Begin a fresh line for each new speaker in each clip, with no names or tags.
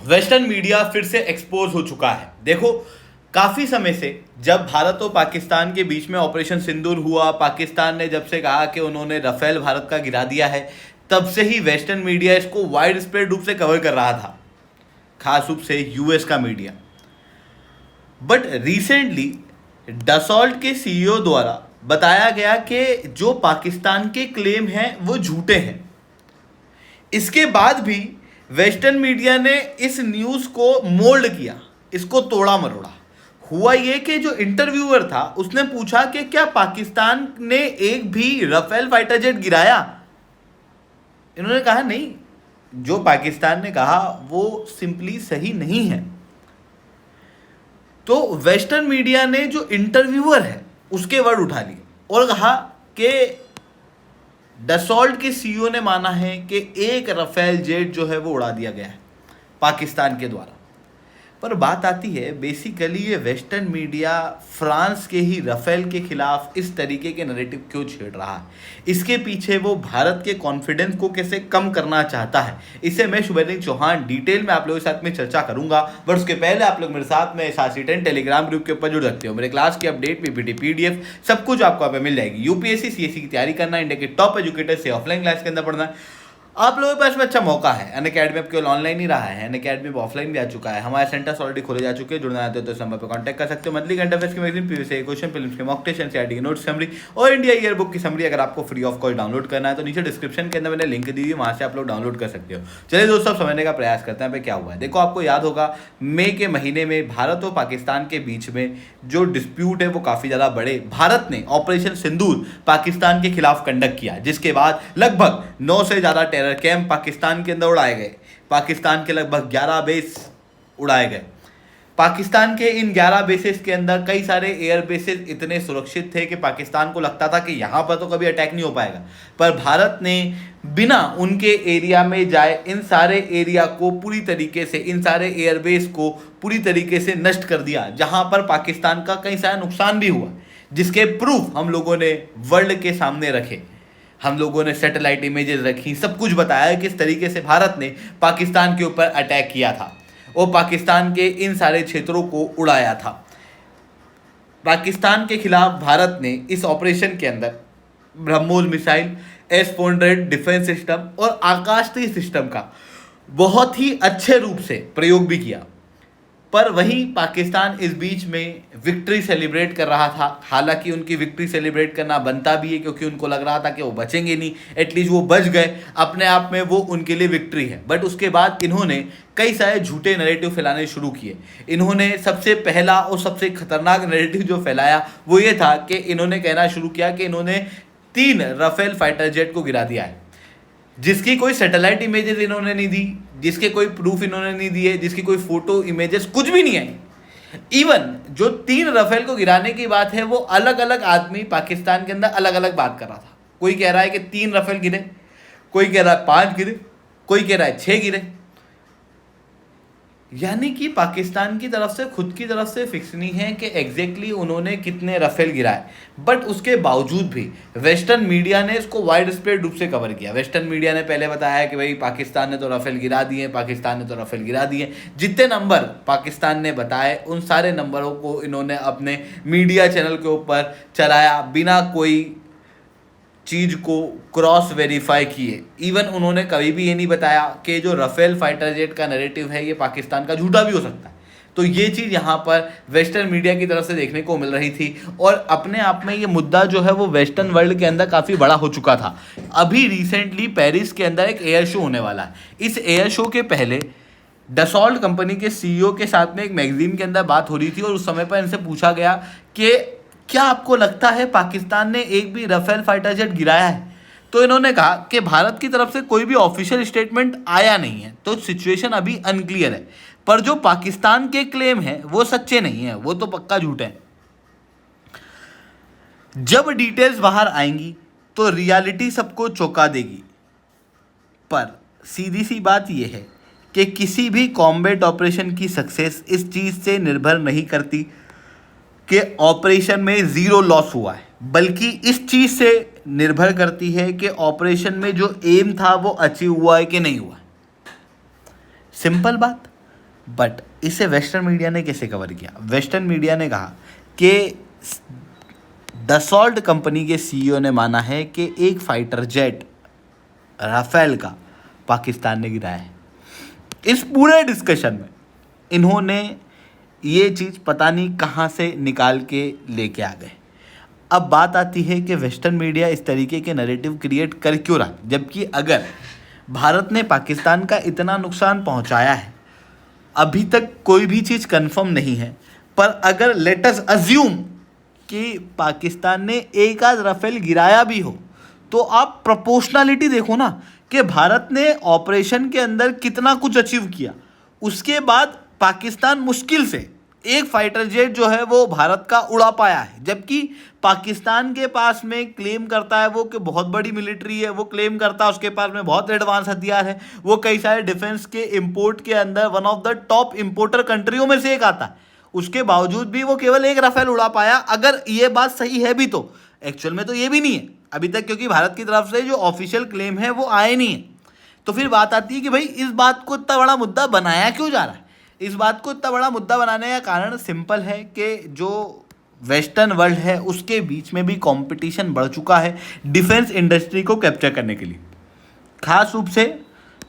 Western media फिर से expose हो चुका है। देखो, काफी समय से जब भारत और पाकिस्तान के बीच में ऑपरेशन सिंदूर हुआ, पाकिस्तान ने जब से कहा कि उन्होंने राफेल भारत का गिरा दिया है, तब से ही वेस्टर्न मीडिया इसको वाइड स्प्रेड रूप से कवर कर रहा था, खास रूप से यूएस का मीडिया। बट रिसेंटली डसॉल्ट के सीईओ द्वारा बताया गया कि जो पाकिस्तान के क्लेम हैं वो झूठे हैं। इसके बाद भी वेस्टर्न मीडिया ने इस न्यूज़ को मोल्ड किया, इसको तोड़ा मरोड़ा। हुआ ये कि जो इंटरव्यूअर था उसने पूछा कि क्या पाकिस्तान ने एक भी राफेल फाइटर जेट गिराया। इन्होंने कहा नहीं, जो पाकिस्तान ने कहा वो सिंपली सही नहीं है। तो वेस्टर्न मीडिया ने जो इंटरव्यूअर है उसके वर्ड उठा लिए और कहा कि डसॉल्ट के सीईओ ने माना है कि एक राफेल जेट जो है वो उड़ा दिया गया है पाकिस्तान के द्वारा। पर बात आती है, बेसिकली ये वेस्टर्न मीडिया फ्रांस के ही राफेल के खिलाफ इस तरीके के नैरेटिव क्यों छेड़ रहा है? इसके पीछे वो भारत के कॉन्फिडेंस को कैसे कम करना चाहता है? इसे मैं शुभेंद्र चौहान डिटेल में आप लोगों के साथ में चर्चा करूंगा। बट उसके पहले आप लोग मेरे साथ में SRC10 टेलीग्राम ग्रुप के ऊपर जुड़ सकते हो। मेरे क्लास की अपडेट, PPT, PDF सब कुछ आपको यहाँ पे मिल जाएगी। यूपीएससी CSE की तैयारी करना, इंडिया के टॉप एजुकेटर से ऑफलाइन क्लास के अंदर पढ़ना है, आप लोगों के पास में अच्छा मौका है। अनअकैडमी अब केवल ऑनलाइन ही रहा है, अनअकैडमी ऑफलाइन भी आ चुका है। हमारे सेंटर्स ऑलरेडी खोले जा चुके हैं। जुड़ना चाहते हो तो इस नंबर पर कांटेक्ट कर सकते हो। मंथली करंट अफेयर्स की मैगजीन, प्रीवियस क्वेश्चन, फिल्म्स के मॉक टेस्ट, एनसीईआरटी की नोट समरी और इंडिया ईयर बुक की समरी अगर आपको फ्री ऑफ कॉस्ट डाउनलोड करना है तो नीचे डिस्क्रिप्शन के अंदर मैंने लिंक दी हुई, वहां से आप लोग डाउनलोड कर सकते हो। चलिए दोस्तों, समझने का प्रयास करते हैं पे क्या हुआ है। देखो, आपको याद होगा मई के महीने में भारत और पाकिस्तान के बीच में जो डिस्प्यूट है वो काफी ज्यादा बड़े। भारत ने ऑपरेशन सिंदूर पाकिस्तान के खिलाफ कंडक्ट किया, जिसके बाद लगभग 9 से ज्यादा टेरर कैंप पाकिस्तान के अंदर उड़ाए गए। पाकिस्तान के लगभग 11 बेस उड़ाए गए। पाकिस्तान के इन 11 बेसेस के अंदर कई सारे एयर बेसेस इतने सुरक्षित थे कि पाकिस्तान को लगता था कि यहां पर तो कभी अटैक नहीं हो पाएगा। पर भारत ने बिना उनके एरिया में जाए इन सारे एरिया को पूरी तरीके से, इन सारे एयरबेस को पूरी तरीके से नष्ट कर दिया, जहां पर पाकिस्तान का कई सारा नुकसान भी हुआ, जिसके प्रूफ हम लोगों ने वर्ल्ड के सामने रखे। हम लोगों ने सैटेलाइट इमेजेस रखी, सब कुछ बताया किस तरीके से भारत ने पाकिस्तान के ऊपर अटैक किया था और पाकिस्तान के इन सारे क्षेत्रों को उड़ाया था। पाकिस्तान के खिलाफ भारत ने इस ऑपरेशन के अंदर BrahMos missile, S-400 defence system और आकाशतीर सिस्टम का बहुत ही अच्छे रूप से प्रयोग भी किया। पर वहीं पाकिस्तान इस बीच में विक्ट्री सेलिब्रेट कर रहा था। हालांकि उनकी विक्ट्री सेलिब्रेट करना बनता भी है, क्योंकि उनको लग रहा था कि वो बचेंगे नहीं, एटलीस्ट वो बच गए, अपने आप में वो उनके लिए विक्ट्री है। बट उसके बाद इन्होंने कई सारे झूठे नैरेटिव फैलाने शुरू किए। इन्होंने सबसे पहला और सबसे खतरनाक नैरेटिव जो फैलाया वो ये था कि इन्होंने कहना शुरू किया कि इन्होंने 3 राफेल फाइटर जेट को गिरा दिया है, जिसकी कोई सैटेलाइट इमेजेस इन्होंने नहीं दी, जिसके कोई प्रूफ इन्होंने नहीं दिए, जिसकी कोई फोटो इमेजेस कुछ भी नहीं आई। इवन जो 3 राफेल को गिराने की बात है वो अलग अलग आदमी पाकिस्तान के अंदर अलग अलग बात कर रहा था। कोई कह रहा है कि 3 राफेल गिरे, कोई कह रहा है 5 गिरे, कोई कह रहा है 6 गिरे। यानी कि पाकिस्तान की तरफ से खुद की तरफ से फिक्स नहीं है कि एग्जैक्टली उन्होंने कितने राफेल गिराए। बट उसके बावजूद भी वेस्टर्न मीडिया ने इसको वाइड स्प्रेड रूप से कवर किया। वेस्टर्न मीडिया ने पहले बताया कि भाई पाकिस्तान ने तो राफेल गिरा दिए, पाकिस्तान ने तो राफेल गिरा दिए। जितने नंबर पाकिस्तान ने बताए उन सारे नंबरों को इन्होंने अपने मीडिया चैनल के ऊपर चलाया बिना कोई चीज को क्रॉस वेरीफाई किए। इवन उन्होंने कभी भी ये नहीं बताया कि जो राफेल फाइटर जेट का नैरेटिव है ये पाकिस्तान का झूठा भी हो सकता है। तो ये चीज़ यहाँ पर वेस्टर्न मीडिया की तरफ से देखने को मिल रही थी और अपने आप में ये मुद्दा जो है वो वेस्टर्न वर्ल्ड के अंदर काफ़ी बड़ा हो चुका था। अभी रिसेंटली पेरिस के अंदर एक एयर शो होने वाला है। इस एयर शो के पहले डसॉल्ट कंपनी के CEO के साथ में एक मैगजीन के अंदर बात हो रही थी और उस समय पर इनसे पूछा गया कि क्या आपको लगता है पाकिस्तान ने एक भी राफेल फाइटर जेट गिराया है? तो इन्होंने कहा कि भारत की तरफ से कोई भी ऑफिशियल स्टेटमेंट आया नहीं है, तो सिचुएशन अभी अनक्लियर है। पर जो पाकिस्तान के क्लेम है वो सच्चे नहीं है, वो तो पक्का झूठ है। जब डिटेल्स बाहर आएंगी तो रियलिटी सबको चौंका देगी। पर सीधी सी बात यह है कि किसी भी कॉम्बैट ऑपरेशन की सक्सेस इस चीज़ से निर्भर नहीं करती कि ऑपरेशन में 0 लॉस हुआ है, बल्कि इस चीज़ से निर्भर करती है कि ऑपरेशन में जो एम था वो अचीव हुआ है कि नहीं हुआ। सिंपल बात। बट इसे वेस्टर्न मीडिया ने कैसे कवर किया? वेस्टर्न मीडिया ने कहा कि डसॉल्ट कंपनी के सीईओ ने माना है कि एक फाइटर जेट राफेल का पाकिस्तान ने गिराया है। इस पूरे डिस्कशन में इन्होंने ये चीज़ पता नहीं कहाँ से निकाल के लेके आ गए। अब बात आती है कि वेस्टर्न मीडिया इस तरीके के नैरेटिव क्रिएट कर क्यों रहा है, जबकि अगर भारत ने पाकिस्तान का इतना नुकसान पहुंचाया है, अभी तक कोई भी चीज़ कंफर्म नहीं है, पर अगर लेट अस अज्यूम कि पाकिस्तान ने एक आध राफेल गिराया भी हो, तो आप प्रोपोर्शनलिटी देखो ना कि भारत ने ऑपरेशन के अंदर कितना कुछ अचीव किया। उसके बाद पाकिस्तान मुश्किल से एक फाइटर जेट जो है वो भारत का उड़ा पाया है, जबकि पाकिस्तान के पास में क्लेम करता है वो कि बहुत बड़ी मिलिट्री है, वो क्लेम करता है उसके पास में बहुत एडवांस हथियार है, वो कई सारे डिफेंस के इंपोर्ट के अंदर one of the top importer कंट्रियों में से एक आता है। उसके बावजूद भी वो केवल एक राफेल उड़ा पाया। अगर ये बात सही है भी तो एक्चुअल में तो ये भी नहीं है अभी तक, क्योंकि भारत की तरफ से जो ऑफिशियल क्लेम है वो आए नहीं है। तो फिर बात आती है कि भाई इस बात को इतना बड़ा मुद्दा बनाया क्यों जा रहा है? इस बात को इतना बड़ा मुद्दा बनाने का कारण सिंपल है कि जो वेस्टर्न वर्ल्ड है उसके बीच में भी कंपटीशन बढ़ चुका है डिफेंस इंडस्ट्री को कैप्चर करने के लिए, खास रूप से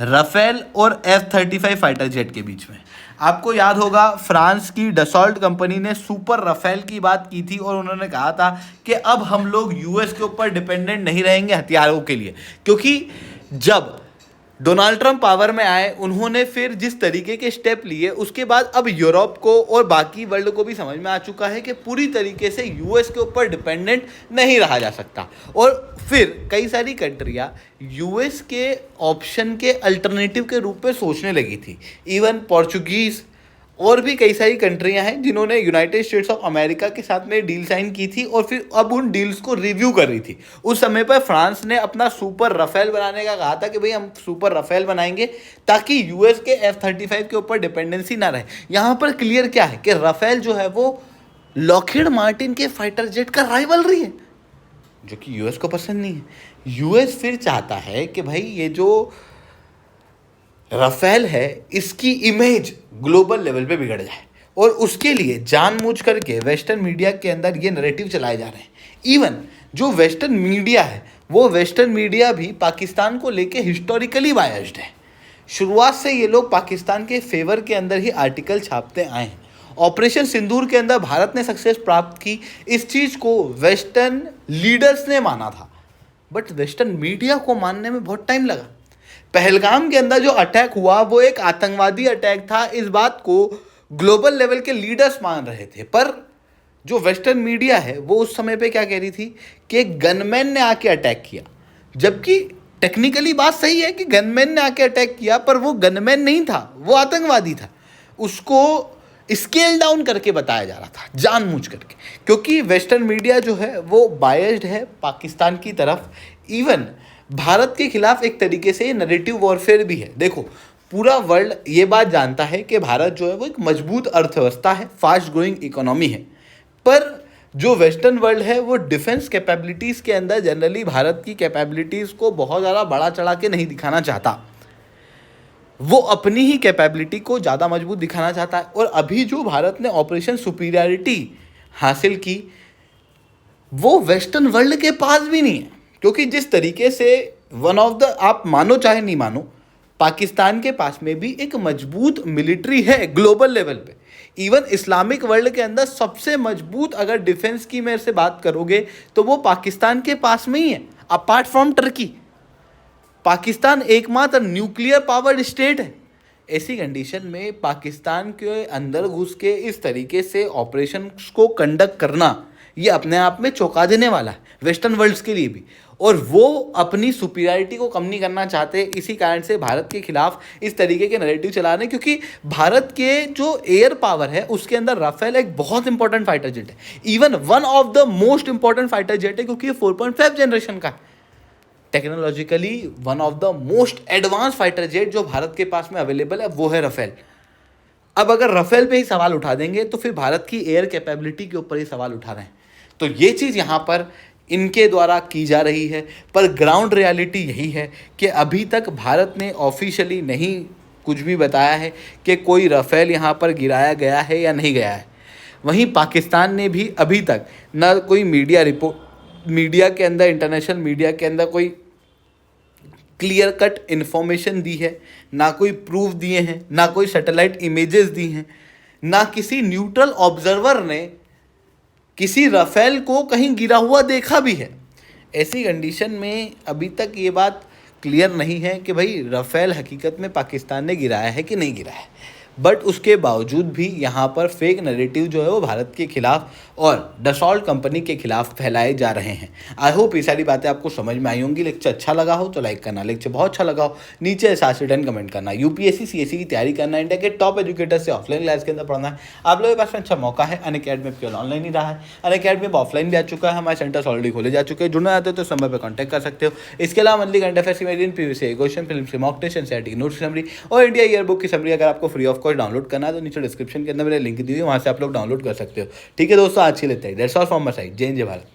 राफेल और F-35 फाइटर जेट के बीच में। आपको याद होगा फ्रांस की डसॉल्ट कंपनी ने सुपर राफेल की बात की थी और उन्होंने कहा था कि अब हम लोग यूएस के ऊपर डिपेंडेंट नहीं रहेंगे हथियारों के लिए, क्योंकि जब डोनाल्ड ट्रंप पावर में आए उन्होंने फिर जिस तरीके के स्टेप लिए उसके बाद अब यूरोप को और बाकी वर्ल्ड को भी समझ में आ चुका है कि पूरी तरीके से यूएस के ऊपर डिपेंडेंट नहीं रहा जा सकता। और फिर कई सारी कंट्रियां यूएस के ऑप्शन के अल्टरनेटिव के रूप में सोचने लगी थी। इवन पोर्चुगीज़ और भी कई सारी कंट्रियां हैं जिन्होंने यूनाइटेड स्टेट्स ऑफ अमेरिका के साथ में डील साइन की थी और फिर अब उन डील्स को रिव्यू कर रही थी। उस समय पर फ्रांस ने अपना सुपर राफेल बनाने का कहा था कि भाई हम सुपर राफेल बनाएंगे ताकि यूएस के F-35 के ऊपर डिपेंडेंसी ना रहे। यहाँ पर क्लियर क्या है कि राफेल जो है वो लॉकहीड मार्टिन के फाइटर जेट का राइवलरी है, जो कि यूएस को पसंद नहीं है। यूएस फिर चाहता है कि भाई ये जो राफेल है इसकी इमेज ग्लोबल लेवल पे बिगड़ जाए, और उसके लिए जानबूझ करके वेस्टर्न मीडिया के अंदर ये नैरेटिव चलाए जा रहे हैं। इवन जो वेस्टर्न मीडिया है वो वेस्टर्न मीडिया भी पाकिस्तान को लेके हिस्टोरिकली बायस्ड है। शुरुआत से ये लोग पाकिस्तान के फेवर के अंदर ही आर्टिकल छापते आए हैं। ऑपरेशन सिंदूर के अंदर भारत ने सक्सेस प्राप्त की, इस चीज़ को वेस्टर्न लीडर्स ने माना था, बट वेस्टर्न मीडिया को मानने में बहुत टाइम लगा। पहलगाम के अंदर जो अटैक हुआ वो एक आतंकवादी अटैक था, इस बात को ग्लोबल लेवल के लीडर्स मान रहे थे, पर जो वेस्टर्न मीडिया है वो उस समय पे क्या कह रही थी कि गनमैन ने आके अटैक किया, जबकि टेक्निकली बात सही है कि गनमैन ने आके अटैक किया, पर वो गनमैन नहीं था, वो आतंकवादी था। उसको स्केल डाउन करके बताया जा रहा था जानबूझ करके, क्योंकि वेस्टर्न मीडिया जो है वो बायस्ड है पाकिस्तान की तरफ। इवन भारत के खिलाफ एक तरीके से नैरेटिव वॉरफेयर भी है। देखो पूरा वर्ल्ड ये बात जानता है कि भारत जो है वो एक मजबूत अर्थव्यवस्था है, फास्ट ग्रोइंग इकोनॉमी है, पर जो वेस्टर्न वर्ल्ड है वो डिफेंस कैपेबिलिटीज़ के अंदर जनरली भारत की कैपेबिलिटीज़ को बहुत ज़्यादा बड़ा चढ़ा के नहीं दिखाना चाहता, वो अपनी ही कैपेबिलिटी को ज़्यादा मजबूत दिखाना चाहता है। और अभी जो भारत ने ऑपरेशन सुपीरियरिटी हासिल की वो वेस्टर्न वर्ल्ड के पास भी नहीं है, क्योंकि जिस तरीके से वन ऑफ द, आप मानो चाहे नहीं मानो, पाकिस्तान के पास में भी एक मजबूत मिलिट्री है ग्लोबल लेवल पे। इवन इस्लामिक वर्ल्ड के अंदर सबसे मजबूत अगर डिफेंस की मेरे से बात करोगे तो वो पाकिस्तान के पास में ही है, अपार्ट फ्रॉम टर्की। पाकिस्तान एकमात्र न्यूक्लियर पावर्ड स्टेट है। ऐसी कंडीशन में पाकिस्तान के अंदर घुस के इस तरीके से ऑपरेशन को कंडक्ट करना ये अपने आप में चौंका देने वाला है वेस्टर्न वर्ल्ड्स के लिए भी, और वो अपनी सुपीरियरिटी को कम नहीं करना चाहते। इसी कारण से भारत के खिलाफ इस तरीके के नैरेटिव चला रहे हैं, क्योंकि भारत के जो एयर पावर है उसके अंदर राफेल एक बहुत इंपॉर्टेंट फाइटर जेट है, even one of the most important fighter jet है, क्योंकि ये 4.5 जनरेशन का है। Technologically one of the most advance fighter jet जो भारत के पास में अवेलेबल है वो है राफेल। अब अगर राफेल पे ही सवाल उठा देंगे तो फिर भारत की एयर कैपेबिलिटी के ऊपर ही सवाल उठा रहे हैं। तो ये चीज़ यहाँ पर इनके द्वारा की जा रही है, पर ग्राउंड रियलिटी यही है कि अभी तक भारत ने ऑफिशियली नहीं कुछ भी बताया है कि कोई राफेल यहाँ पर गिराया गया है या नहीं गया है। वहीं पाकिस्तान ने भी अभी तक न कोई मीडिया के अंदर, इंटरनेशनल मीडिया के अंदर कोई क्लियर कट इन्फॉर्मेशन दी है, ना कोई प्रूफ दिए हैं, ना कोई सैटेलाइट इमेजेस दी हैं, ना किसी न्यूट्रल ऑब्जर्वर ने किसी राफेल को कहीं गिरा हुआ देखा भी है। ऐसी कंडीशन में अभी तक ये बात क्लियर नहीं है कि भाई राफेल हकीकत में पाकिस्तान ने गिराया है कि नहीं गिराया है। बट उसके बावजूद भी यहाँ पर फेक नैरेटिव जो है वो भारत के खिलाफ और डसॉल्ट कंपनी के खिलाफ फैलाए जा रहे हैं। आई होप ये सारी बातें आपको समझ में आई होंगी। लेक्चर अच्छा लगा हो तो लाइक करना, लेक्चर बहुत अच्छा लगा हो नीचे 7 से 10 कमेंट करना। यूपीएससी सीएससी की तैयारी करना, इंडिया के टॉप एजुकेटर से ऑफलाइन क्लास के अंदर पढ़ना है, आप लोगों के पास में अच्छा मौका है। अनअकैडमी केवल ऑनलाइन ही रहा है, अनअकैडमी में ऑफलाइन भी आ चुका है, हमारे सेंटर्स ऑलरेडी खोले जा चुके हैं। जुड़ना चाहते हो तो समय पर कॉन्टैक्ट कर सकते हो। इसके अलावा मंथली करंट अफेयर्स की मेरी पीवीसी क्वेश्चन फिल्म से mock test NCERT notes summary और इंडिया ईयर बुक की समरी अगर आपको फ्री ऑफ कॉस्ट डाउनलोड करना है तो नीचे डिस्क्रिप्शन के अंदर मैंने लिंक दी हुई है, वहाँ से आप लोग डाउनलोड कर सकते हो। ठीक है दोस्तों, आज के लिए that's all from my side. जय हिंद, जय भारत।